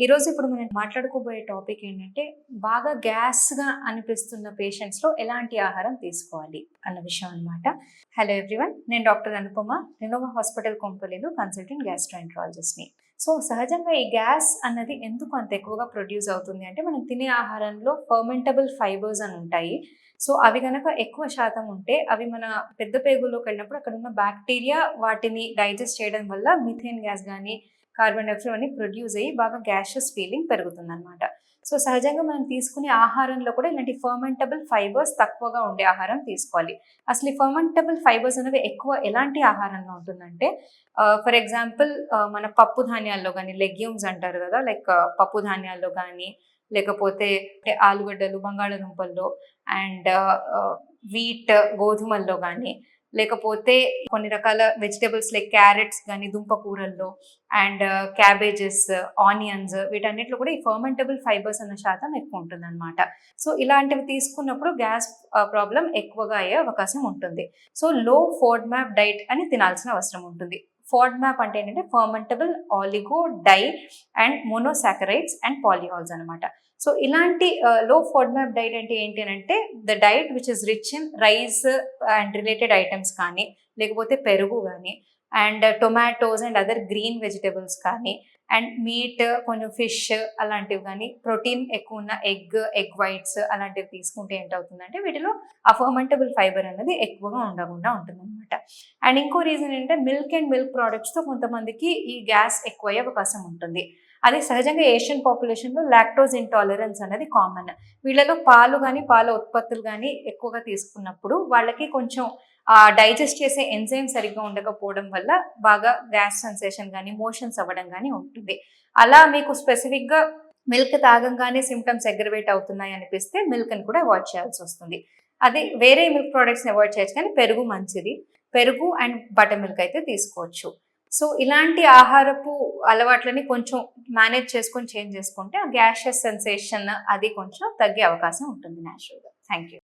ఈరోజు ఇప్పుడు మనం మాట్లాడుకోబోయే టాపిక్ ఏంటంటే బాగా గ్యాస్‌గా అనిపిస్తున్న పేషెంట్స్‌లో ఎలాంటి ఆహారం తీసుకోవాలి అన్న విషయం అన్నమాట. హలో ఎవ్రీవన్, నేను డాక్టర్ అనుపమ, రినోవా హాస్పిటల్ కొంపల్లిలో కన్సల్టెంట్ గ్యాస్ట్రోఎంట్రాలజిస్ట్‌ని. సహజంగా ఈ గ్యాస్ అన్నది ఎందుకు అంత ఎక్కువగా ప్రొడ్యూస్ అవుతుంది అంటే మనం తినే ఆహారంలో ఫర్మెంటబుల్ ఫైబర్స్ అని ఉంటాయి. అవి గనక ఎక్కువ శాతం ఉంటే అవి మన పెద్ద పేగుల్లోకి వెళ్ళినప్పుడు అక్కడ ఉన్న బ్యాక్టీరియా వాటిని డైజెస్ట్ చేయడం వల్ల మిథేన్ గ్యాస్ గానీ, కార్బన్ డైఆక్సైడ్ అన్ని ప్రొడ్యూస్ అయ్యి బాగా గ్యాషియస్ ఫీలింగ్ పెరుగుతుందన్నమాట. సహజంగా మనం తీసుకునే ఆహారంలో కూడా ఇలాంటి ఫర్మెంటబుల్ ఫైబర్స్ తక్కువగా ఉండే ఆహారం తీసుకోవాలి. అసలు ఈ ఫర్మెంటబుల్ ఫైబర్స్ అనేవి ఎక్కువ ఎలాంటి ఆహారంలో ఉంటుందంటే ఫర్ ఎగ్జాంపుల్ మన పప్పు ధాన్యాల్లో గానీ, లెగ్యూమ్స్ అంటారు కదా, లైక్ పప్పు ధాన్యాల్లో గానీ, లేకపోతే ఆలుగడ్డలు, బంగాళాదుంపల్లో అండ్ వీట్ గోధుమల్లో గానీ, లేకపోతే కొన్ని రకాల వెజిటబుల్స్ లైక్ క్యారెట్స్ గానీ, దుంప కూరల్లో అండ్ క్యాబేజెస్, ఆనియన్స్ వీటన్నిటిలో కూడా ఈ ఫర్మెంటబుల్ ఫైబర్స్ అన్న శాతం ఎక్కువ ఉంటుందన్నమాట. ఇలాంటివి తీసుకున్నప్పుడు గ్యాస్ ప్రాబ్లం ఎక్కువగా అయ్యే అవకాశం ఉంటుంది. లో ఫోడ్మాప్ డైట్ అని తినాల్సిన అవసరం ఉంటుంది. ఫోడ్మాప్ అంటే ఏంటంటే fermentable oligo di and monosaccharides and polyols అనమాట. ఇలాంటి లో ఫోడ్మాప్ డైట్ అంటే ఏంటి అని అంటే the diet which is rich in rice and related items కానీ, లేకపోతే పెరుగు కానీ, అండ్ tomatoes and other green vegetables కానీ, అండ్ మీట్, కొంచెం ఫిష్ అలాంటివి కానీ, ప్రోటీన్ ఎక్కువ ఉన్న ఎగ్ వైట్స్ అలాంటివి తీసుకుంటే ఏంటవుతుందంటే వీటిలో ఆ ఫర్మెంటబుల్ ఫైబర్ అనేది ఎక్కువగా ఉండకుండా ఉంటుందన్నమాట. అండ్ ఇంకో రీజన్ ఏంటంటే మిల్క్ అండ్ మిల్క్ ప్రోడక్ట్స్తో కొంతమందికి ఈ గ్యాస్ ఎక్కువ అయ్యే అవకాశం ఉంటుంది. అది సహజంగా ఏషియన్ పాపులేషన్లో లాక్టోజ్ ఇంటాలరెన్స్ అనేది కామన్. వీళ్ళలో పాలు కానీ, పాల ఉత్పత్తులు కానీ ఎక్కువగా తీసుకున్నప్పుడు వాళ్ళకి కొంచెం డైజెస్ట్ చేసే ఎంజైమ్ సరిగ్గా ఉండకపోవడం వల్ల బాగా గ్యాస్ సెన్సేషన్ కానీ, మోషన్స్ అవ్వడం కానీ ఉంటుంది. అలా మీకు స్పెసిఫిక్గా మిల్క్ తాగంగానే సిమ్టమ్స్ అగ్రవేట్ అవుతున్నాయి అనిపిస్తే మిల్క్ని కూడా అవాయిడ్ చేయాల్సి వస్తుంది. అది వేరే మిల్క్ ప్రోడక్ట్స్ని అవాయిడ్ చేయొచ్చు, కానీ పెరుగు మంచిది. పెరుగు అండ్ బటర్ మిల్క్ అయితే తీసుకోవచ్చు. ఇలాంటి ఆహారపు అలవాట్లని కొంచెం మేనేజ్ చేసుకొని చేంజ్ చేసుకుంటే ఆ గ్యాషియస్ సెన్సేషన్ అది కొంచెం తగ్గే అవకాశం ఉంటుంది న్యాచురల్‌గా. Thank you.